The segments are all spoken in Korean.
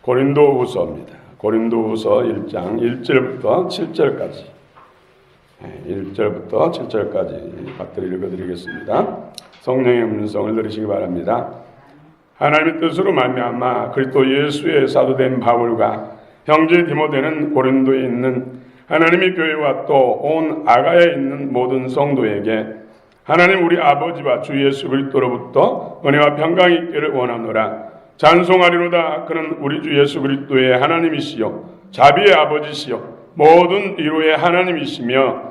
고린도후서입니다. 고린도후서 1장 1절부터 7절까지 1절부터 7절까지 받들어 읽어드리겠습니다. 성령의 음성을 들으시기 바랍니다. 하나님의 뜻으로 말미암아 그리스도 예수의 사도된 바울과 형제 디모데는 고린도에 있는 하나님의 교회와 또 온 아가야에 있는 모든 성도에게 하나님 우리 아버지와 주 예수 그리스도로부터 은혜와 평강이 있기를 원하노라. 찬송하리로다. 그는 우리 주 예수 그리스도의 하나님이시요 자비의 아버지시요 모든 위로의 하나님이시며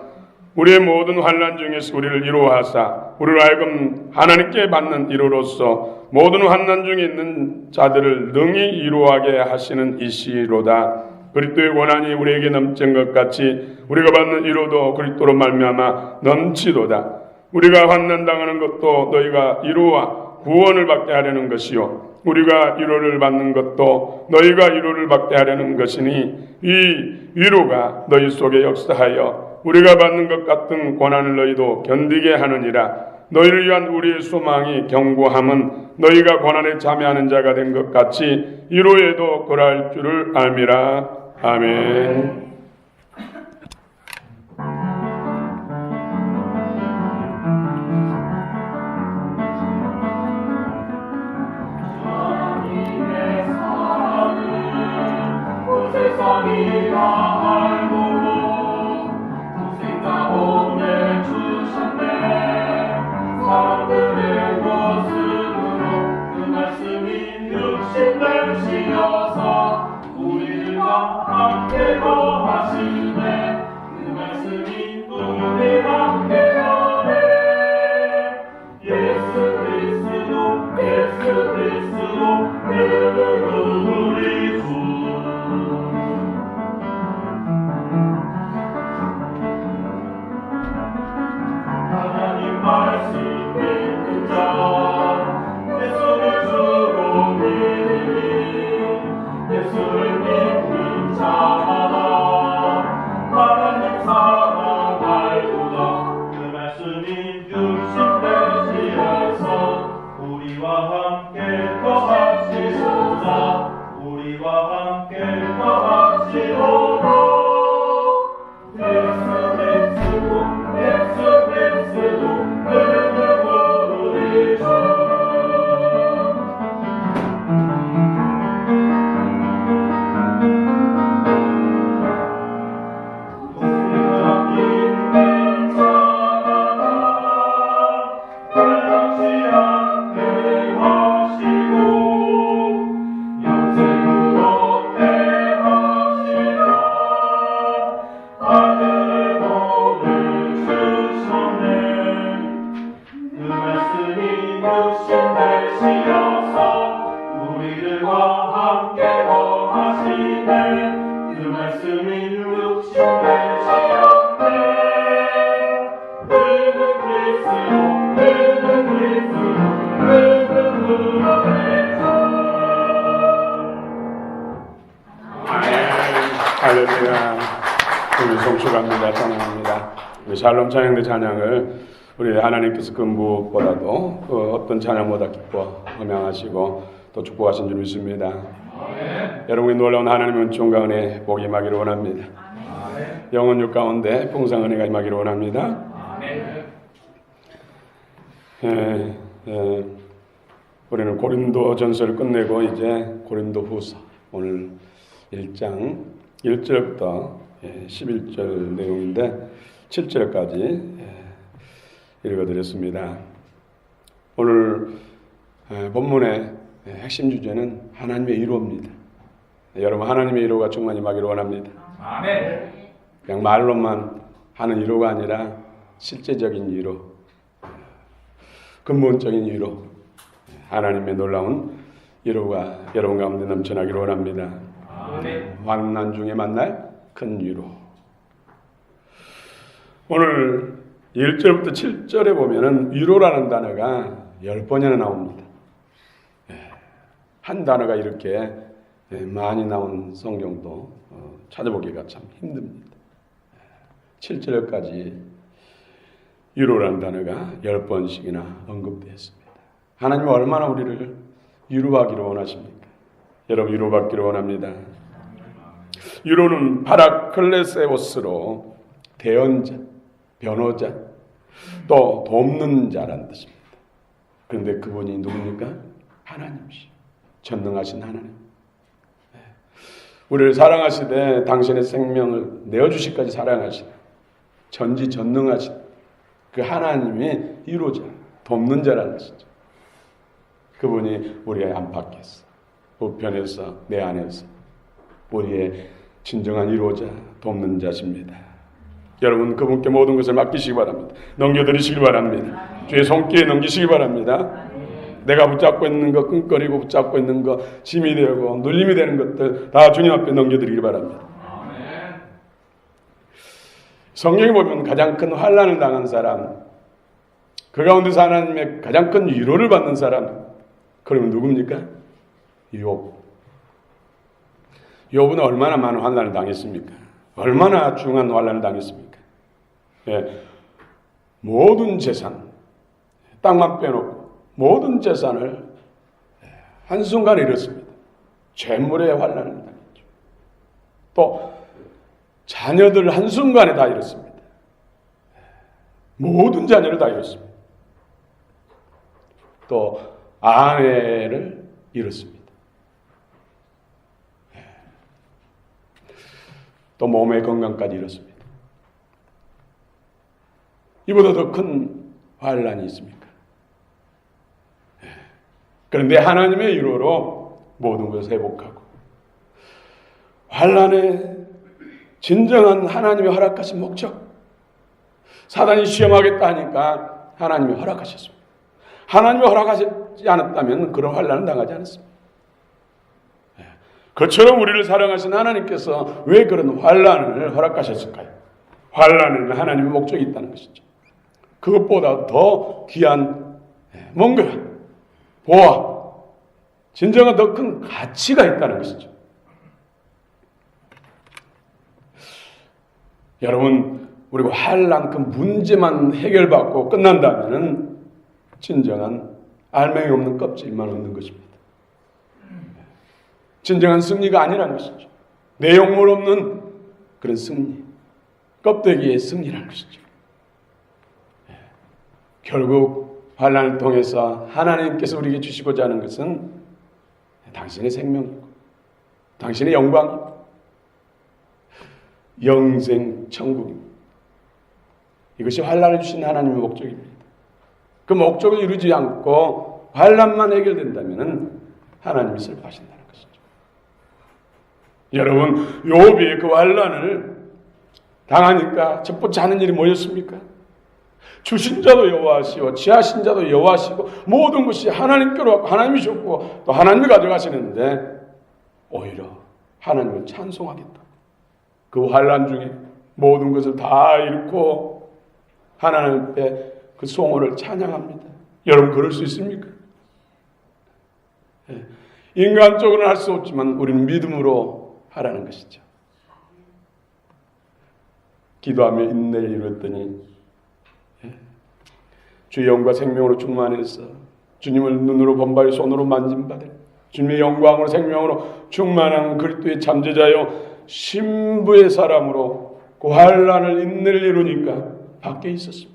우리의 모든 환난 중에서 우리를 위로하사 우리로 하여금 하나님께 받는 위로로서 모든 환난 중에 있는 자들을 능히 위로하게 하시는 이시로다. 그리스도의 고난이 우리에게 넘친 것 같이 우리가 받는 위로도 그리스도로 말미암아 넘치도다. 우리가 환난당하는 것도 너희가 위로와 구원을 받게 하려는 것이요 우리가 위로를 받는 것도 너희가 위로를 받게 하려는 것이니 이 위로가 너희 속에 역사하여 우리가 받는 것 같은 고난을 너희도 견디게 하느니라. 너희를 위한 우리의 소망이 견고함은 너희가 고난에 참여하는 자가 된 것 같이 위로에도 그러할 줄을 알미라. 아멘. 할렐루야. 우리 송축합니다. 찬양합니다. 우리 샬롬 찬양대 찬양을 우리 하나님께서 그 무엇보다도 그 어떤 찬양보다 기뻐 음양하시고 또 축복하신 줄 믿습니다. 아멘. 여러분이 놀라운 하나님의 은총과 은혜 복이 임하기를 원합니다. 아멘. 영혼육 가운데 풍성한 은혜가 임하기를 원합니다. 아멘. 우리는 고린도 전서를 끝내고 이제 고린도 후서 오늘 1장 1절부터 11절 내용인데 7절까지 읽어드렸습니다. 오늘 본문의 핵심 주제는 하나님의 위로입니다. 여러분 하나님의 위로가 충만히 임하기를 원합니다. 아멘. 그냥 말로만 하는 위로가 아니라 실제적인 위로, 근본적인 위로, 하나님의 놀라운 위로가 여러분 가운데 넘쳐나기를 원합니다. 아멘. 환난 중에 만날 큰 위로. 오늘 1절부터 7절에 보면은 위로라는 단어가 10번이나 나옵니다. 한 단어가 이렇게 많이 나온 성경도 찾아보기가 참 힘듭니다. 7절까지 위로라는 단어가 10번씩이나 언급되었습니다. 하나님은 얼마나 우리를 위로하기를 원하십니까? 여러분 위로받기를 원합니다. 위로는 파라클레세오스로 대언자, 변호자, 또 돕는 자라는 뜻입니다. 그런데 그분이 누굽니까? 하나님이시죠. 전능하신 하나님. 우리를 사랑하시되 당신의 생명을 내어주시기까지 사랑하신 전지전능하신 그 하나님의 위로자, 돕는 자라는 것이죠. 그분이 우리의 안팎에서, 우편에서, 내 안에서 우리의 진정한 위로자, 돕는 자십니다. 여러분 그분께 모든 것을 맡기시기 바랍니다. 넘겨드리시기 바랍니다. 주의 손길에 넘기시기 바랍니다. 내가 붙잡고 있는 거, 끈거리고 붙잡고 있는 거, 짐이 되고 눌림이 되는 것들 다 주님 앞에 넘겨드리기 바랍니다. 성경에 보면 가장 큰 환난을 당한 사람, 그 가운데서 하나님의 가장 큰 위로를 받는 사람, 그러면 누굽니까? 욥. 욥은 얼마나 많은 환난을 당했습니까? 얼마나 중한 환난을 당했습니까? 예, 모든 재산, 땅만 빼놓고 모든 재산을 한순간에 잃었습니다. 재물의 환난을 당했죠. 또 자녀들 한순간에 다 잃었습니다. 모든 자녀를 다 잃었습니다. 또 아내를 잃었습니다. 또 몸의 건강까지 잃었습니다. 이보다 더 큰 환난이 있습니까? 그런데 하나님의 위로로 모든 것을 회복하고 환난의 진정한 하나님의 허락하신 목적, 사단이 시험하겠다 하니까 하나님이 허락하셨습니다. 하나님이 허락하지 않았다면 그런 환난을 당하지 않았습니다. 그처럼 우리를 사랑하신 하나님께서 왜 그런 환난을 허락하셨을까요? 환난에는 하나님의 목적이 있다는 것이죠. 그것보다 더 귀한 뭔가 보아, 진정한 더 큰 가치가 있다는 것이죠. 여러분, 우리가 환난 그 문제만 해결받고 끝난다면은 진정한 알맹이 없는 껍질만 얻는 것입니다. 진정한 승리가 아니라는 것이죠. 내용물 없는 그런 승리, 껍데기의 승리라는 것이죠. 결국 환난을 통해서 하나님께서 우리에게 주시고자 하는 것은 당신의 생명이고 당신의 영광이고 영생 천국입니다. 이것이 환난을 주신 하나님의 목적입니다. 그 목적을 이루지 않고 환난만 해결된다면 하나님이 슬퍼하신다는 것이죠. 여러분, 욥이 그 환난을 당하니까 첫 번째 하는 일이 뭐였습니까? 주신 자도 여호와시오, 취하신 자도 여호와시고 모든 것이 하나님께로 하나님이 줬고 또 하나님이 가져가시는데 오히려 하나님을 찬송하겠다. 그 환난 중에 모든 것을 다 잃고 하나님 앞에 그 송호를 찬양합니다. 여러분 그럴 수 있습니까? 인간적으로는 할 수 없지만 우리는 믿음으로 하라는 것이죠. 기도하며 인내를 이루었더니 주의 영과 생명으로 충만해서 주님을 눈으로 본바요 손으로 만진바들 주님의 영광으로 생명으로 충만한 그리스도의 잠재자요 신부의 사람으로 그 환난을 인내를 이루니까 밖에 있었습니다.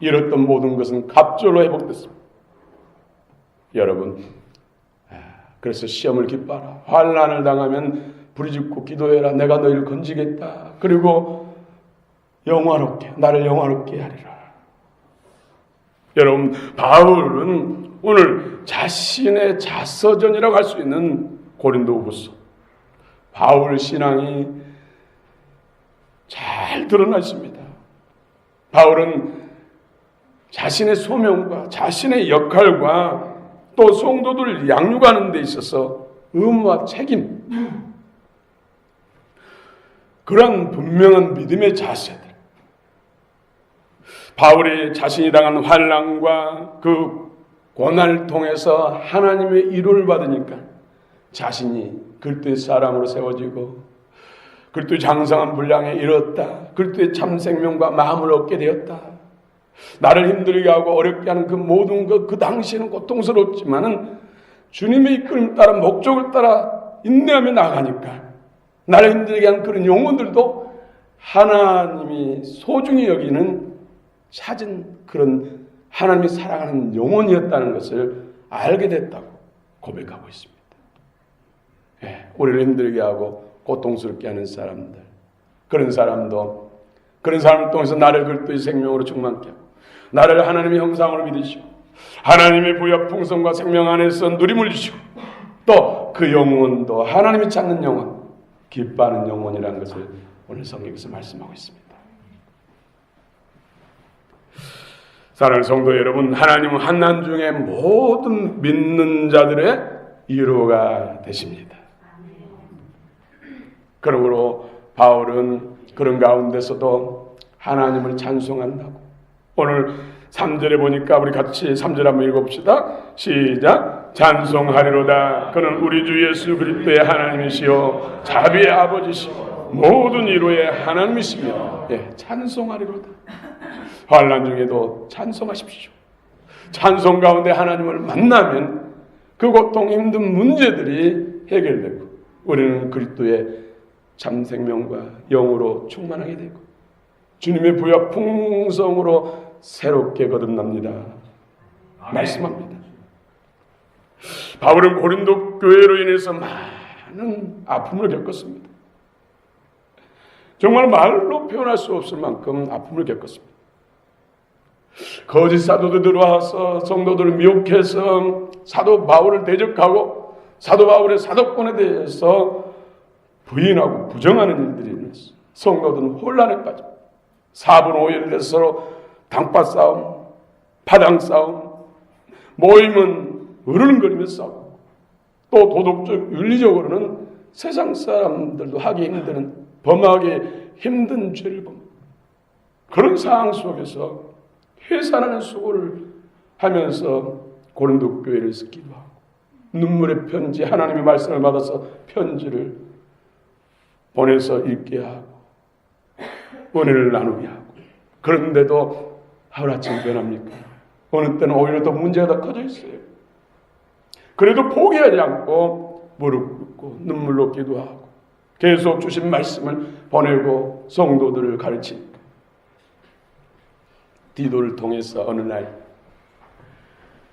잃었던 모든 것은 갑절로 회복됐습니다. 여러분, 그래서 시험을 기뻐하라. 환난을 당하면 부르짖고 기도해라. 내가 너희를 건지겠다. 그리고 영화롭게 나를 영화롭게 하리라. 여러분, 바울은 오늘 자신의 자서전이라고 할 수 있는 고린도후서, 바울 신앙이 잘 드러나 있습니다. 바울은 자신의 소명과 자신의 역할과 또 성도들을 양육하는 데 있어서 의무와 책임, 그런 분명한 믿음의 자세들, 바울이 자신이 당한 환난과 그 고난을 통해서 하나님의 위로를 받으니까 자신이 그리스도의 사람으로 세워지고 그리스도의 장성한 분량에 이뤘다. 그리스도의 참 생명과 마음을 얻게 되었다. 나를 힘들게 하고 어렵게 하는 그 모든 것, 그 당시에는 고통스럽지만은 주님의 이끌림 따라 목적을 따라 인내하며 나가니까 나를 힘들게 한 그런 영혼들도 하나님이 소중히 여기는 찾은 그런 하나님이 사랑하는 영혼이었다는 것을 알게 됐다고 고백하고 있습니다. 우리를 힘들게 하고 고통스럽게 하는 사람들, 그런 사람을 통해서 나를 그리스도의 생명으로 충만케 하고 나를 하나님의 형상으로 믿으시고 하나님의 부여 풍성과 생명 안에서 누림을 주시고 또 그 영혼도 하나님이 찾는 영혼, 기뻐하는 영혼이라는 것을 오늘 성경에서 말씀하고 있습니다. 사랑하는 성도 여러분, 하나님은 한난 중에 모든 믿는 자들의 위로가 되십니다. 그러므로 바울은 그런 가운데서도 하나님을 찬송한다고. 오늘 3절에 보니까 우리 같이 3절 한번 읽어봅시다. 시작. 찬송하리로다. 그는 우리 주 예수 그리스도의 하나님이시요 자비의 아버지시요 모든 위로의 하나님이시며 찬송하리로다. 환난 중에도 찬송하십시오. 찬송 가운데 하나님을 만나면 그 고통 힘든 문제들이 해결되고 우리는 그리스도의 참 생명과 영으로 충만하게 되고 주님의 부여 풍성으로 새롭게 거듭납니다. 말씀합니다. 바울은 고린도 교회로 인해서 많은 아픔을 겪었습니다. 정말 말로 표현할 수 없을 만큼 아픔을 겪었습니다. 거짓 사도들 들어와서 성도들을 미혹해서 사도 바울을 대적하고 사도 바울의 사도권에 대해서 부인하고 부정하는 일들이 일어났어요. 성도들은 혼란에 빠져 4분 5일 내서 당파 싸움, 파당 싸움, 모임은 으르렁거리며 싸우고 또 도덕적 윤리적으로는 세상 사람들도 하기 힘든 범하기 힘든 죄를 범 그런 상황 속에서 해산하는 수고를 하면서 고린도 교회를 기도하고 눈물의 편지, 하나님의 말씀을 받아서 편지를 보내서 읽게 하고 은혜를 나누게 하고 그런데도 하루아침에 변합니까? 어느 때는 오히려 더 문제가 더 커져 있어요. 그래도 포기하지 않고 무릎 꿇고 눈물로 기도하고 계속 주신 말씀을 보내고 성도들을 가르치니까 디도를 통해서 어느 날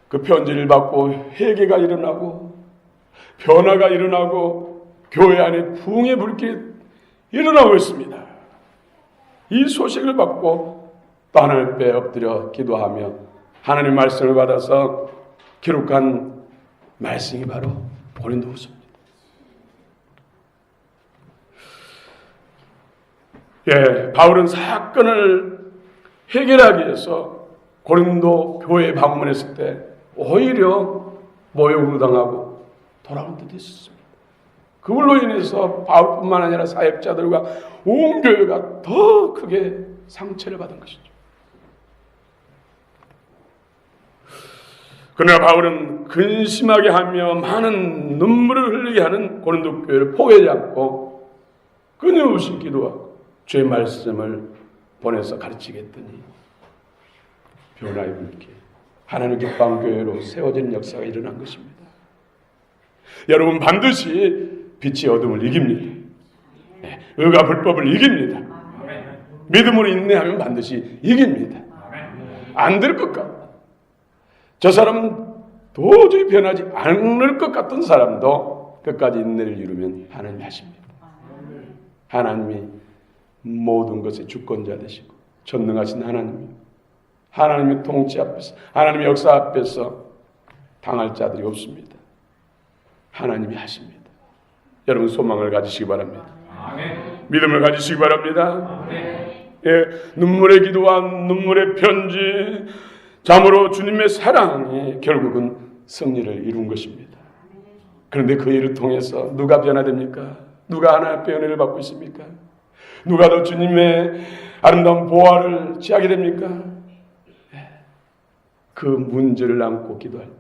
그 편지를 받고 회개가 일어나고 변화가 일어나고 교회 안에 부흥의 불길이 일어나고 있습니다. 이 소식을 받고 또 하나님 앞에 엎드려 기도하며 하나님 말씀을 받아서 기록한 말씀이 바로 고린도후서입니다. 바울은 사건을 해결하기 위해서 고린도 교회에 방문했을 때 오히려 모욕을 당하고 돌아온 듯 했습니다. 그걸로 인해서 바울뿐만 아니라 사역자들과 온 교회가 더 크게 상처를 받은 것이죠. 그러나 바울은 근심하게 하며 많은 눈물을 흘리게 하는 고린도 교회를 포기하지 않고 끊임없이 기도하고 주의 말씀을 보내서 가르치게 했더니 변화의 불길, 하나님 기뻐하는 교회로 세워진 역사가 일어난 것입니다. 여러분 반드시 빛이 어둠을 이깁니다. 의가 불법을 이깁니다. 믿음으로 인내하면 반드시 이깁니다. 안 될 것 같다. 저 사람은 도저히 변하지 않을 것 같은 사람도 끝까지 인내를 이루면 하나님이 하십니다. 하나님이 모든 것의 주권자 되시고 전능하신 하나님이 하나님의 통치 앞에서 하나님의 역사 앞에서 당할 자들이 없습니다. 하나님이 하십니다. 여러분 소망을 가지시기 바랍니다. 아멘. 믿음을 가지시기 바랍니다. 눈물의 기도와 눈물의 편지 참으로 주님의 사랑이 결국은 승리를 이룬 것입니다. 그런데 그 일을 통해서 누가 변화됩니까? 누가 하나님의 은혜를 받고 있습니까? 누가 더 주님의 아름다운 보화를 취하게 됩니까? 그 문제를 안고 기도할 때,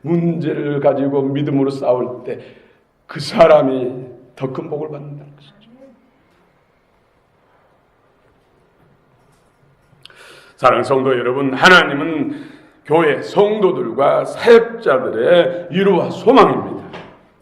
문제를 가지고 믿음으로 싸울 때 그 사람이 더 큰 복을 받는다는 것이죠. 사랑하는 성도 여러분, 하나님은 교회 성도들과 사역자들의 위로와 소망입니다.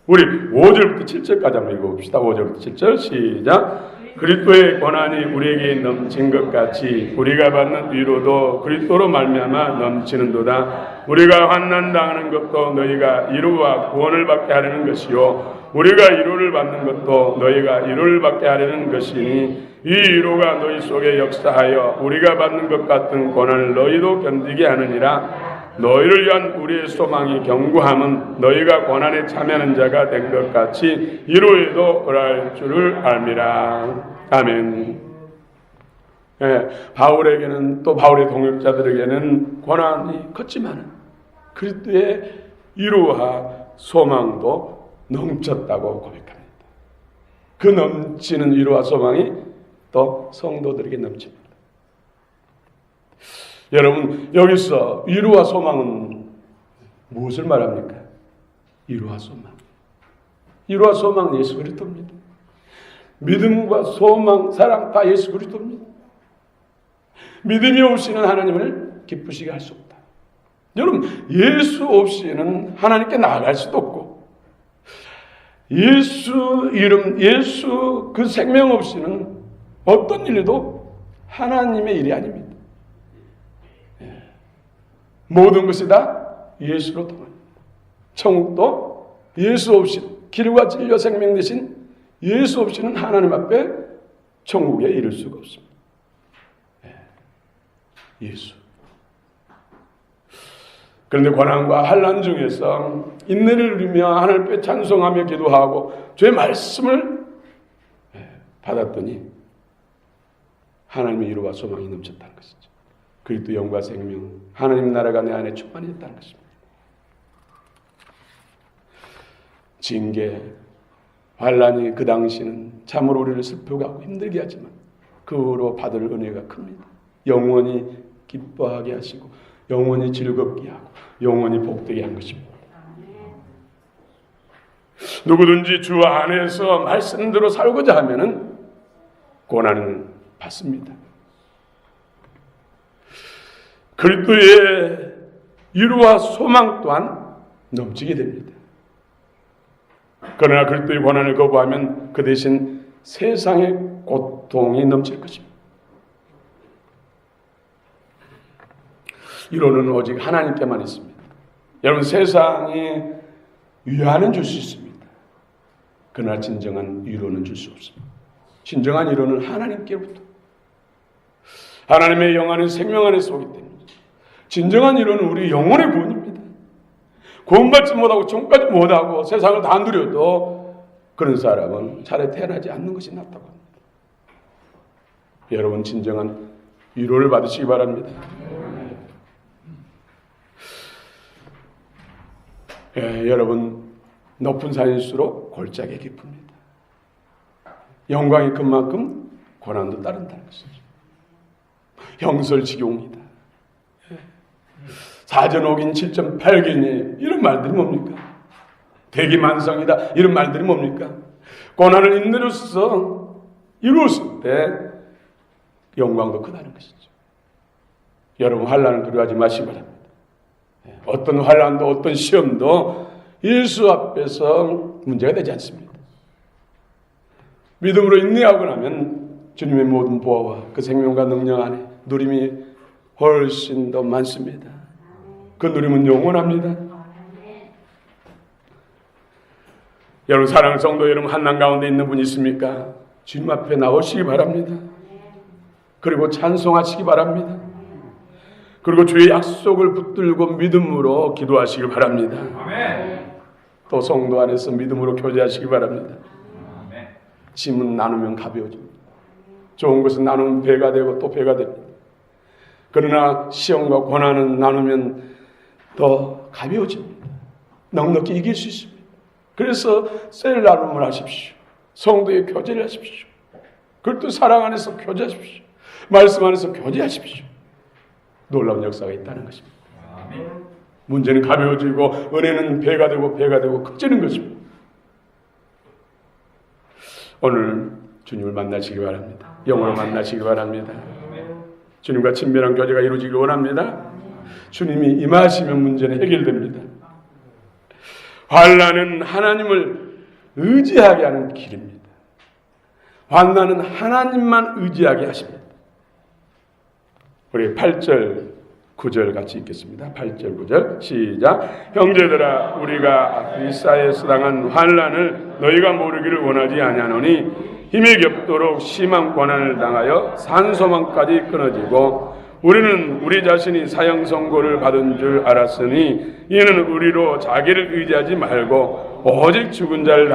우리 5절부터 7절까지 한번 읽어봅시다. 5절부터 7절 시작. 그리스도의 권한이 우리에게 넘친 것 같이 우리가 받는 위로도 그리스도로 말미암아 넘치는도다. 우리가 환난 당하는 것도 너희가 위로와 구원을 받게 하려는 것이요 우리가 위로를 받는 것도 너희가 위로를 받게 하려는 것이니 이 위로가 너희 속에 역사하여 우리가 받는 것 같은 고난을 너희도 견디게 하느니라. 너희를 위한 우리의 소망이 견고함은 너희가 고난에 참여하는 자가 된 것 같이 위로에도 그럴 줄을 알미라. 아멘. 바울에게는 또 바울의 동역자들에게는 고난이 컸지만 그리스도의 위로와 소망도 넘쳤다고 고백합니다. 그 넘치는 위로와 소망이 또 성도들에게 넘칩니다. 여러분, 여기서 위로와 소망은 무엇을 말합니까? 위로와 소망. 위로와 소망은 예수 그리스도입니다. 믿음과 소망, 사랑 다 예수 그리스도입니다. 믿음이 없이는 하나님을 기쁘시게 할 수 없다. 여러분, 예수 없이는 하나님께 나아갈 수도 없고 예수 이름, 예수 그 생명 없이는 어떤 일도 하나님의 일이 아닙니다. 모든 것이 다 예수로 통합니다. 천국도 예수 없이 길과 진리와 생명 되신 예수 없이는 하나님 앞에 천국에 이를 수가 없습니다. 예수. 그런데 고난과 환난 중에서 인내를 누리며 하나님 앞에 찬송하며 기도하고 주의 말씀을 받았더니 하나님의 위로와 소망이 넘쳤다는 것이죠. 그리스도 영과 생명, 하나님 나라가 내 안에 충만했다는 것입니다. 징계, 환난이 그 당시는 참으로 우리를 슬프게 하고 힘들게 하지만 그 후로 받을 은혜가 큽니다. 영원히 기뻐하게 하시고 영원히 즐겁게 하고 영원히 복되게 한 것입니다. 누구든지 주 안에서 말씀대로 살고자 하면은 고난을 받습니다. 그리스도의 위로와 소망 또한 넘치게 됩니다. 그러나 그리스도의 고난을 거부하면 그 대신 세상의 고통이 넘칠 것입니다. 위로는 오직 하나님께만 있습니다. 여러분, 세상에 위안은 줄 수 있습니다. 그러나 진정한 위로는 줄 수 없습니다. 진정한 위로는 하나님께로부터, 하나님의 영안은 생명 안에서 오기 때문에 진정한 위로는 우리 영혼의 구원입니다. 구원받지 못하고 종까지 못하고 세상을 다 누려도 그런 사람은 차라리 태어나지 않는 것이 낫다고 합니다. 여러분, 진정한 위로를 받으시기 바랍니다. 여러분, 높은 산일수록 골짜기 깊습니다. 영광이 큰 만큼 고난도 따른다는 것이죠. 형설지경이다. 사전옥인 7.8기니 이런 말들이 뭡니까? 대기만성이다 이런 말들이 뭡니까? 고난을 인내로서 이루었을 때 영광도 크다는 것이죠. 여러분, 환난을 두려워하지 마시기 바랍니다. 어떤 환난도 어떤 시험도 예수 앞에서 문제가 되지 않습니다. 믿음으로 인내하고 나면 주님의 모든 보호와 그 생명과 능력 안에 누림이 훨씬 더 많습니다. 그 누림은 영원합니다. 여러분, 사랑하는 성도 여러분, 환난 가운데 있는 분이 있습니까? 주님 앞에 나오시기 바랍니다. 그리고 찬송하시기 바랍니다. 그리고 주의 약속을 붙들고 믿음으로 기도하시기 바랍니다. 또 성도 안에서 믿음으로 교제하시기 바랍니다. 짐은 나누면 가벼워집니다. 좋은 것은 나누면 배가 되고 또 배가 됩니다. 그러나 시험과 고난은 나누면 더 가벼워집니다. 넉넉히 이길 수 있습니다. 그래서 셀 나눔을 하십시오. 성도의 교제를 하십시오. 그리고 또 사랑 안에서 교제하십시오. 말씀 안에서 교제하십시오. 놀라운 역사가 있다는 것입니다. 문제는 가벼워지고 은혜는 배가 되고 커지는 것입니다. 오늘 주님을 만나시기 바랍니다. 영원히 만나시기 바랍니다. 주님과 친밀한 교제가 이루어지길 원합니다. 주님이 임하시면 문제는 해결됩니다. 환난은 하나님을 의지하게 하는 길입니다. 환난은 하나님만 의지하게 하십니다. 우리 8절 9절 같이 읽겠습니다. 8절 9절 시작. 형제들아 우리가 그리스도에서 당한 환난을 너희가 모르기를 원하지 아니하노니 힘이 겹도록 심한 고난을 당하여 산소망까지 끊어지고 우리는 우리 자신이 사형 선고를 받은 줄 알았으니 이는 우리로 자기를 의지하지 말고 오직 죽은 자를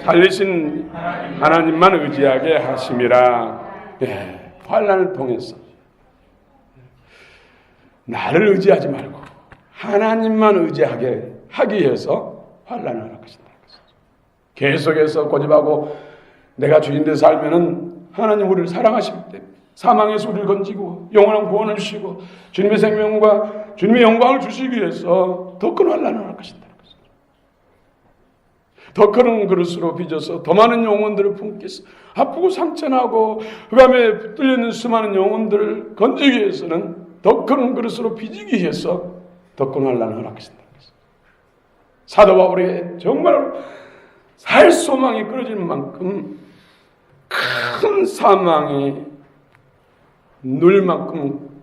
살리신 하나님만 의지하게 하심이라. 환난을 통해서 나를 의지하지 말고 하나님만 의지하게 하기 위해서 환난을 허락하신다는 것이죠. 계속해서 고집하고 내가 주인데 살면은 하나님 우리를 사랑하시기 때문에 사망에서 우리를 건지고 영원한 구원을 주시고 주님의 생명과 주님의 영광을 주시기 위해서 더 큰 환난을 허락하신다는 것이죠. 더 큰 그릇으로 빚어서 더 많은 영혼들을 품기 위해서 아프고 상처나고 흑암에 붙들려 있는 수많은 영혼들을 건지기 위해서는 더 큰 그릇으로 빚기 위해서 더 큰 환난을 허락하신다는 것이죠. 사도 바울에게 정말 살 소망이 끊어지는 만큼 큰 사망이 누릴 만큼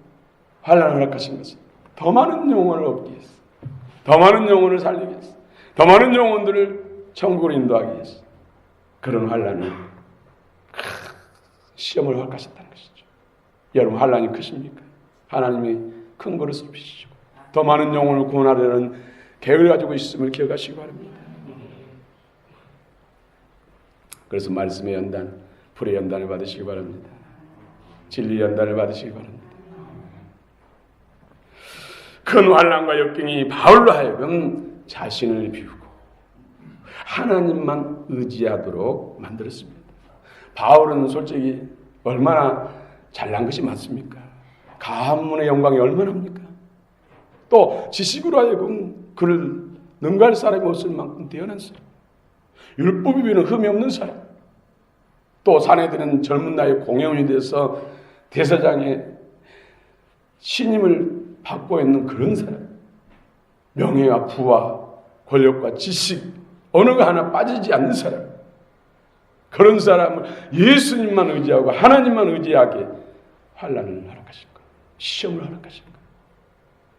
환난을 허락하신 것은 더 많은 영혼을 얻기 위해서, 더 많은 영혼을 살리기 위해서, 더 많은 영혼들을 천국으로 인도하기 위해서 그런 환난을 시험을 허락하셨다는 것이죠. 여러분 환난이 크십니까? 하나님이 큰 그릇을 빚으시고 더 많은 영혼을 구원하려는 계획을 가지고 있음을 기억하시기 바랍니다. 그래서 말씀의 연단, 불의 연단을 받으시기 바랍니다. 진리 연단을 받으시기 바랍니다. 큰 환난과 역경이 바울로 하여금 자신을 비우고 하나님만 의지하도록 만들었습니다. 바울은 솔직히 얼마나 잘난 것이 맞습니까? 가문의 영광이 얼마나입니까? 또 지식으로 하여금 그를 능가할 사람이 없을 만큼 뛰어난 사람, 율법 위에는 흠이 없는 사람, 또 사내들은 젊은 나이에 공회원이 돼서 대사장의 신임을 받고 있는 그런 사람, 명예와 부와 권력과 지식 어느 거 하나 빠지지 않는 사람, 그런 사람을 예수님만 의지하고 하나님만 의지하게 환난을 허락하신 거예요. 시험을 허락하신 거예요.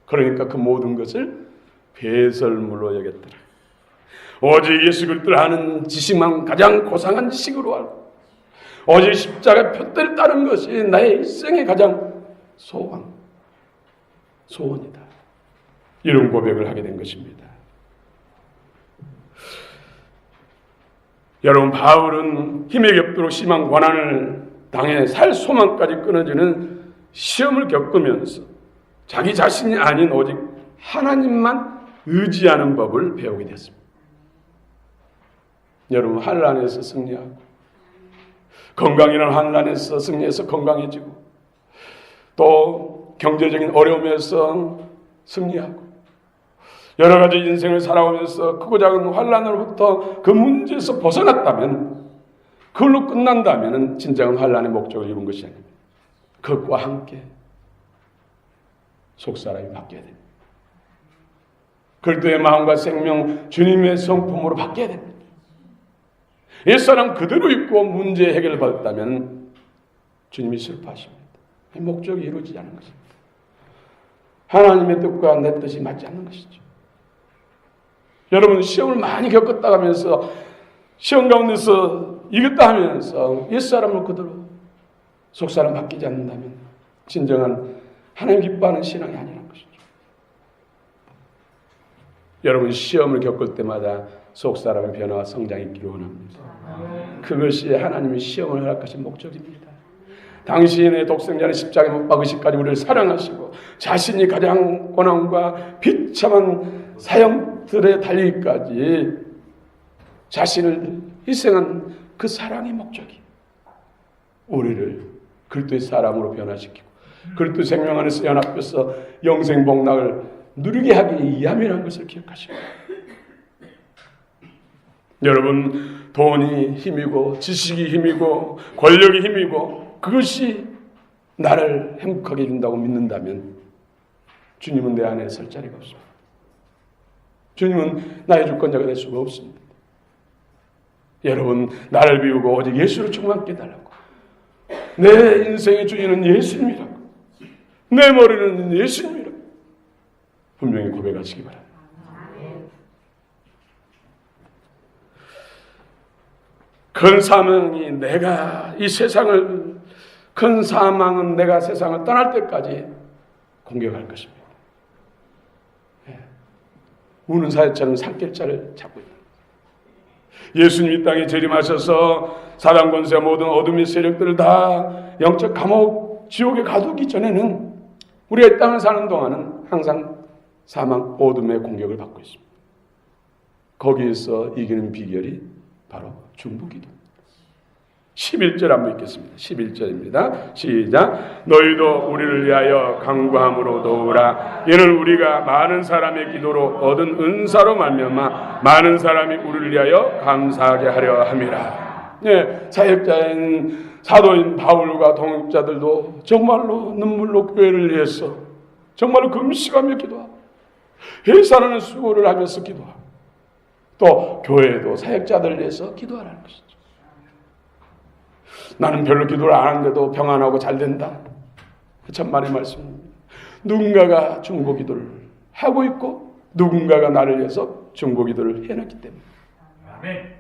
그러니까 그 모든 것을 배설물로 여겼더라. 오직 예수 그리스도를 아는 지식만 가장 고상한 지식으로 알고 오직 십자가 표대를 따른 것이 나의 일생의 가장 소원이다. 이런 고백을 하게 된 것입니다. 여러분 바울은 힘에 겹도록 심한 고난을 당해 살 소망까지 끊어지는 시험을 겪으면서 자기 자신이 아닌 오직 하나님만 의지하는 법을 배우게 됐습니다. 여러분 환난에서 승리하고 건강이라는 환난에서 승리해서 건강해지고 또 경제적인 어려움에서 승리하고 여러 가지 인생을 살아오면서 크고 작은 환난으로부터 그 문제에서 벗어났다면 그걸로 끝난다면 진정한 환난의 목적을 이룬 것이 아닙니다. 그것과 함께 속사람이 바뀌어야 됩니다. 그리스도의 마음과 생명 주님의 성품으로 바뀌어야 됩니다. 옛사람 그대로 있고 문제 해결을 받았다면 주님이 슬퍼하십니다. 이 목적이 이루어지지 않는 것입니다. 하나님의 뜻과 내 뜻이 맞지 않는 것이죠. 여러분 시험을 많이 겪었다 하면서 시험 가운데서 이겼다 하면서 옛사람을 그대로 속사람 바뀌지 않는다면 진정한 하나님 기뻐하는 신앙이 아니라는 것이죠. 여러분 시험을 겪을 때마다 속사람의 변화와 성장이 있기를 원합니다. 그것이 하나님의 시험을 허락하신 목적입니다. 당신의 독생자는 십자가에 못 박으시기까지 우리를 사랑하시고 자신이 가장 고난과 비참한 사형들에 달리기까지 자신을 희생한 그 사랑의 목적이 우리를 그리스도의 사람으로 변화시키고 그리스도의 생명 안에서 연합해서 영생 복락을 누리게 하기 위함이라는 것을 기억하시고 여러분 돈이 힘이고 지식이 힘이고 권력이 힘이고 그것이 나를 행복하게 해준다고 믿는다면 주님은 내 안에 설 자리가 없습니다. 주님은 나의 주권자가 될 수가 없습니다. 여러분, 나를 비우고 오직 예수를 충만케 해달라고. 내 인생의 주인은 예수님이라고. 내 머리는 예수님이라고. 분명히 고백하시기 바랍니다. 큰 사망이 내가 이 세상을, 큰 사망은 내가 세상을 떠날 때까지 공격할 것입니다. 우는 사자처럼 산길자를 잡고 있다. 예수님 이 땅에 재림하셔서 사단 권세와 모든 어둠의 세력들을 다 영적 감옥, 지옥에 가두기 전에는 우리가 이 땅을 사는 동안은 항상 사망, 어둠의 공격을 받고 있습니다. 거기에서 이기는 비결이 바로 중보기도. 11절 한번 읽겠습니다. 11절입니다. 시작. 너희도 우리를 위하여 간구함으로 도우라. 이는 우리가 많은 사람의 기도로 얻은 은사로 말미암아 많은 사람이 우리를 위하여 감사하게 하려 함이라. 네, 사역자인 사도인 바울과 동역자들도 정말로 눈물로 교회를 위해서 정말로 금식하며 기도하고 회사라는 수고를 하면서 기도하고 또 교회도 사역자들을 위해서 기도하라는 것이죠. 나는 별로 기도를 안 하는데도 평안하고 잘 된다. 참말의 말씀입니다. 누군가가 중보기도를 하고 있고 누군가가 나를 위해서 중보기도를 해놨기 때문에. 아멘.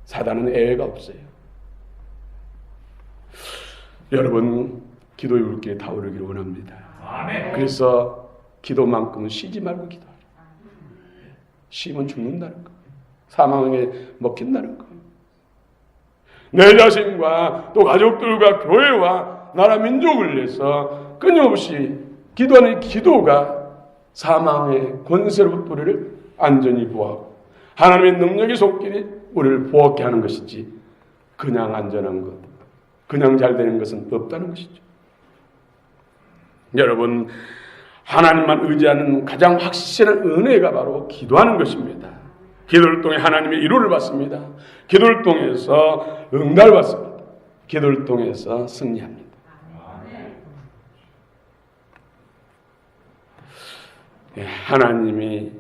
사단은 애가 없어요. 여러분, 기도의 물길에 타오르기를 원합니다. 아멘. 그래서 기도만큼은 쉬지 말고 기도하라. 쉬면 죽는다는 거, 사망에 먹힌다는 거. 내 자신과 또 가족들과 교회와 나라 민족을 위해서 끊임없이 기도하는 기도가 사망의 권세로부터 우리를 안전히 보호하고 하나님의 능력의 손길이 우리를 보호하게 하는 것이지, 그냥 안전한 것, 그냥 잘 되는 것은 없다는 것이죠. 여러분, 하나님만 의지하는 가장 확실한 은혜가 바로 기도하는 것입니다. 기도를 통해 하나님의 위로를 받습니다. 기도를 통해서 응답을 받습니다. 기도를 통해서 승리합니다. 하나님이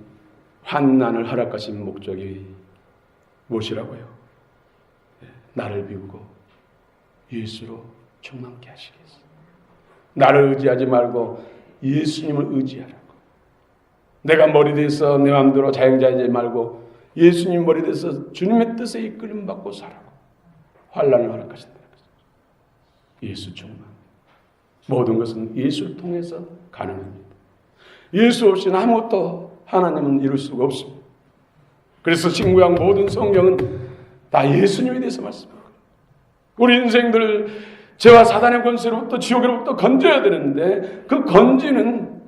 환난을 허락하신 목적이 무엇이라고요? 나를 비우고 예수로 충만케 하시겠어. 나를 의지하지 말고 예수님을 의지하라고. 내가 머리 돼서 내 마음대로 자영자이지 말고 예수님 머리 돼서 주님의 뜻에 이끌림 받고 살라고 환난을 허락하신다는 것이죠. 예수 충만. 모든 것은 예수를 통해서 가능합니다. 예수 없이는 아무것도 하나님은 이룰 수가 없습니다. 그래서 신구약 모든 성경은 다 예수님에 대해서 말씀합니다. 우리 인생들 죄와 사단의 권세로부터 지옥으로부터 건져야 되는데 그 건지는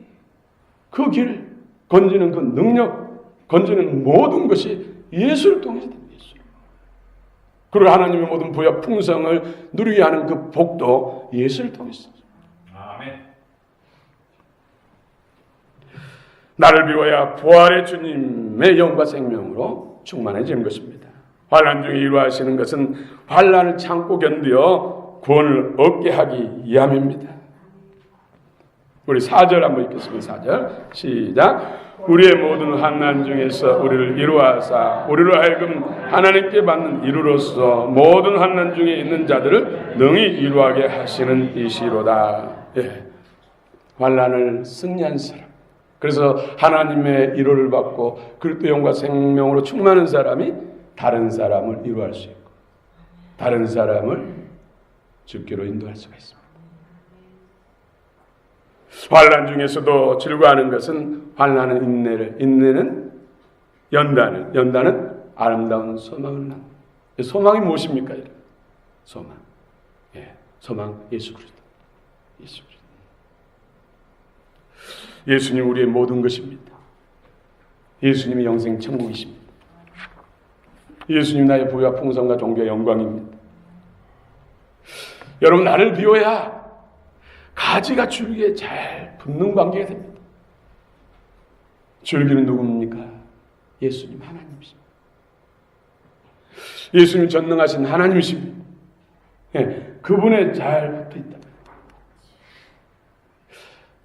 그 길, 건지는 그 능력, 건지는 모든 것이 예수를 통해서 됩니다. 예수. 그리고 하나님의 모든 부와 풍성을 누리게 하는 그 복도 예수를 통해서. 아멘. 나를 비워야 부활의 주님의 영과 생명으로 충만해지는 것입니다. 환난 중에 이루어지는 것은 환난을 참고 견디어 구원을 얻게 하기 위함입니다. 우리 4절 한번 읽겠습니다. 4절 시작. 우리의 모든 환난 중에서 우리를 이루하사 우리로 하여금 하나님께 받는 이루로서 모든 환난 중에 있는 자들을 능히 이루하게 하시는 이시로다. 예. 환난을 승리한 사람, 그래서 하나님의 이루를 받고 그리스도 영과 생명으로 충만한 사람이 다른 사람을 이루할 수 있고 다른 사람을 주께로 인도할 수가 있습니다. 환난 중에서도 즐거워하는 것은 환난은 인내를, 인내는 연단을, 연단은 아름다운 소망을 낳는. 소망이 무엇입니까? 소망. 예, 소망 예수 그리스도. 예수 그리스도. 예수님 우리의 모든 것입니다. 예수님이 영생 천국이십니다. 예수님 나의 부와 풍성과 존귀와 영광입니다. 여러분, 나를 비워야 가지가 줄기에 잘 붙는 관계가 됩니다. 줄기는 누굽니까? 예수님 하나님이십니다. 예수님 전능하신 하나님이십니다. 예, 그분에 잘 붙어 있다.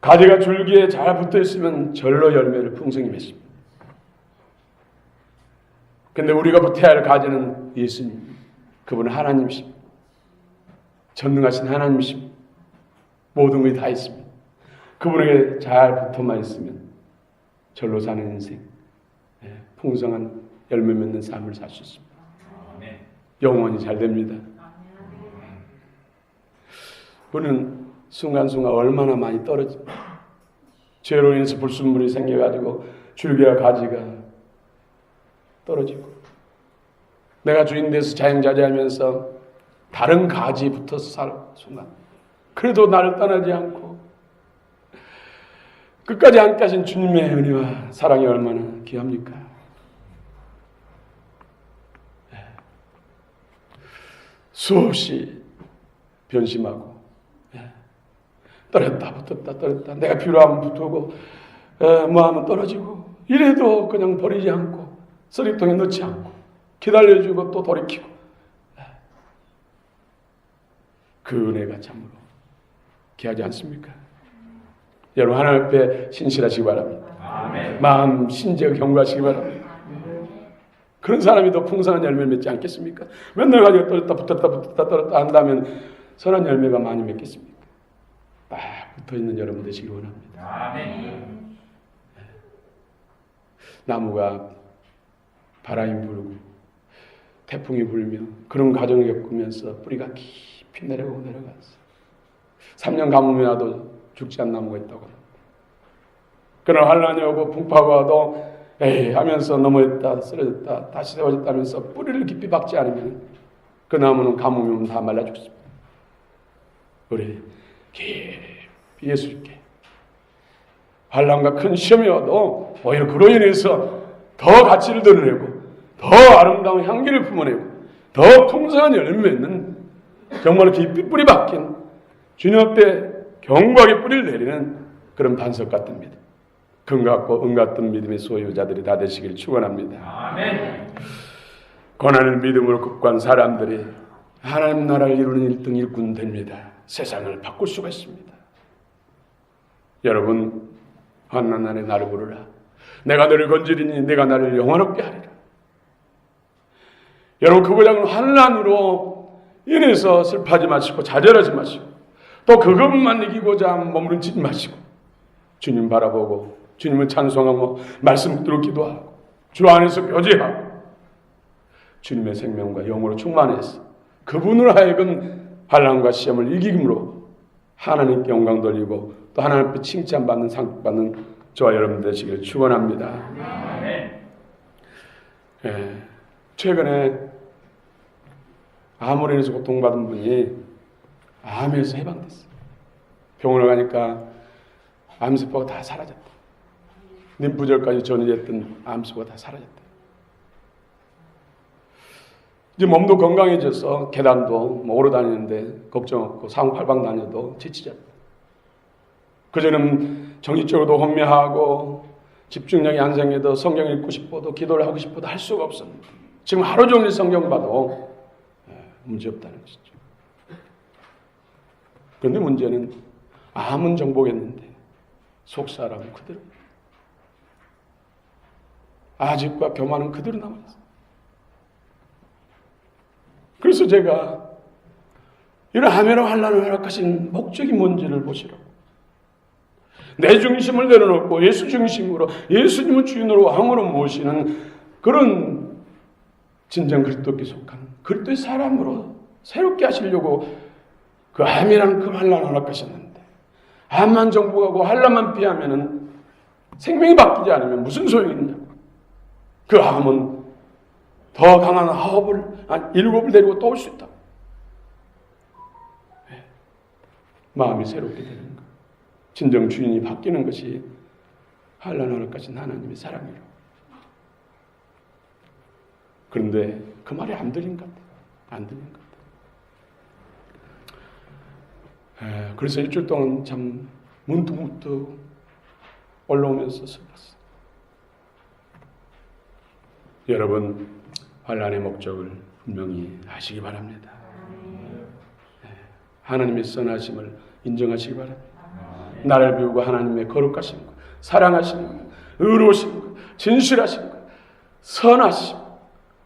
가지가 줄기에 잘 붙어 있으면 절로 열매를 풍성히 맺습니다. 근데 우리가 붙어야 할 가지는 예수님. 그분은 하나님이십니다. 전능하신 하나님이십니다. 모든 것이 다 있습니다. 그분에게 잘 붙어만 있으면 절로 사는 인생, 풍성한 열매 맺는 삶을 살 수 있습니다. 영원히 잘 됩니다. 우리는 순간순간 얼마나 많이 떨어집니다. 죄로 인해서 불순물이 생겨가지고 줄기와 가지가 떨어지고, 내가 주인 돼서 자영자재하면서 다른 가지 붙어서 살 순간, 그래도 나를 떠나지 않고 끝까지 함께 하신 주님의 은혜와 사랑이 얼마나 귀합니까? 수없이 변심하고, 떨어졌다 붙었다 떨어졌다, 내가 필요하면 붙고 뭐하면 떨어지고, 이래도 그냥 버리지 않고 쓰레기통에 넣지 않고 기다려주고 또 돌이키고, 그 은혜가 참으로 귀하지 않습니까? 여러분, 하나님 앞에 신실하시기 바랍니다. 아멘. 마음 신적 경고하시기 바랍니다. 그런 사람이 더 풍성한 열매를 맺지 않겠습니까? 맨날 가지고 떨었다 붙었다 떨었다 한다면 선한 열매가 많이 맺겠습니까? 딱 붙어있는 여러분 되시기 원합니다. 아멘. 나무가 바람이 불고 태풍이 불며 그런 과정을 겪으면서 뿌리가 깊이 내려가서 3년 가뭄이 와도 죽지 않는 나무가 있다고 합니다. 그러나 환란이 오고 풍파가 와도 에이 하면서 넘어졌다 쓰러졌다 다시 세워졌다 하면서 뿌리를 깊이 박지 않으면 그 나무는 가뭄이 오면 다 말라 죽습니다. 우리 깊이 예수님께 환란과 큰 시험이 와도 오히려 그로 인해서 더 가치를 드러내고 더 아름다운 향기를 품어내고 더 풍성한 열매 맺는 정말 깊이 뿌리 박힌 주님 앞에 견고하게 뿌리를 내리는 그런 반석 같습니다. 금 같고 은 같은 믿음의 소유자들이 다 되시길 축원합니다. 아멘. 고난을 믿음으로 극복한 사람들이 하나님 나라를 이루는 1등 1군 됩니다. 세상을 바꿀 수가 있습니다. 여러분, 환난 날에 나를 부르라. 내가 너를 건지리니 내가 나를 영원롭게 하리라. 여러분, 그보다는 환난으로 인해서 슬퍼하지 마시고 좌절하지 마시고 또 그것만 이기고자 머무르지 마시고 주님 바라보고 주님을 찬송하고 말씀 붙들어 기도하고 주 안에서 교제하고 주님의 생명과 영으로 충만해서 그분을 하여금 환난과 시험을 이김으로 하나님께 영광 돌리고 또 하나님 앞에 칭찬받는 상받는 저와 여러분 되시기를 축원합니다. 최근에 암으로 인해서 고통받은 분이 암에서 해방됐어요. 병원을 가니까 암세포가 다 사라졌다. 림프절까지 전이됐던 암세포가 다 사라졌다. 이제 몸도 건강해져서 계단도 오르 다니는데 걱정 없고 사방팔방 다녀도 지치지 않다. 그전에는 정신적으로도 혼미하고 집중력이 안 생겨도 성경 읽고 싶어도 기도를 하고 싶어도 할 수가 없었는데 지금 하루 종일 성경 봐도 문제없다는 것이죠. 그런데 문제는 암은 정복했는데 속사람은 그대로, 아집과 교만은 그대로 남아있어요. 그래서 제가 이런 암이라 환난을 허락하신 목적이 뭔지를 보시라고, 내 중심을 내려놓고 예수 중심으로 예수님을 주인으로 왕으로 모시는 그런 진정 그리스도께 속한 그리스도의 사람으로 새롭게 하시려고 그 암이라는 그 환난을 허락하셨는데, 암만 정복하고 환난만 피하면은 생명이 바뀌지 않으면 무슨 소용이 있냐고. 그 암은 더 강한 아홉을, 한 7을 데리고 또 올 수 있다. 마음이 새롭게 되는 것, 진정 주인이 바뀌는 것이 환난을 허락하신 하나님의 사랑이로. 그런데 그 말이 안 들린 것 같아요. 안 들린 것 같아요. 그래서 일주일 동안 참 문득문득 올라오면서 슬펐어요. 여러분, 환난의 목적을 분명히 아시기 바랍니다. 하나님의 선하심을 인정하시기 바랍니다. 나를 비우고 하나님의 거룩하신 것, 사랑하신 것, 의로우신 것, 진실하신 것, 선하심,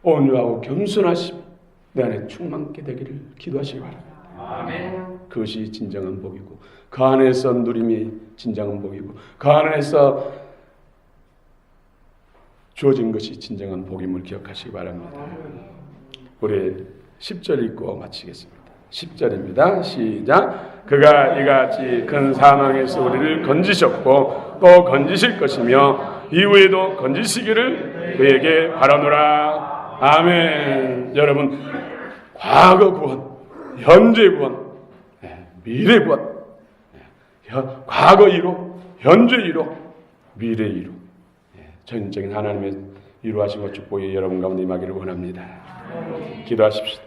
온유하고 겸손하심 내 안에 충만케 되기를 기도하시기 바랍니다. 아멘. 그것이 진정한 복이고 그 안에서 누림이 진정한 복이고 그 안에서 주어진 것이 진정한 복임을 기억하시기 바랍니다. 우리 10절 읽고 마치겠습니다. 10절입니다. 시작. 그가 이같이 큰 사망에서 우리를 건지셨고 또 건지실 것이며 이후에도 건지시기를 그에게 바라노라. 아멘. 여러분, 과거 구원, 현재 구원, 미래 구원, 과거 이로, 현재 이로, 미래 이로, 전적인 하나님의 이루하신 것 축복이 여러분 가운데 임하기를 원합니다. 기도하십시오.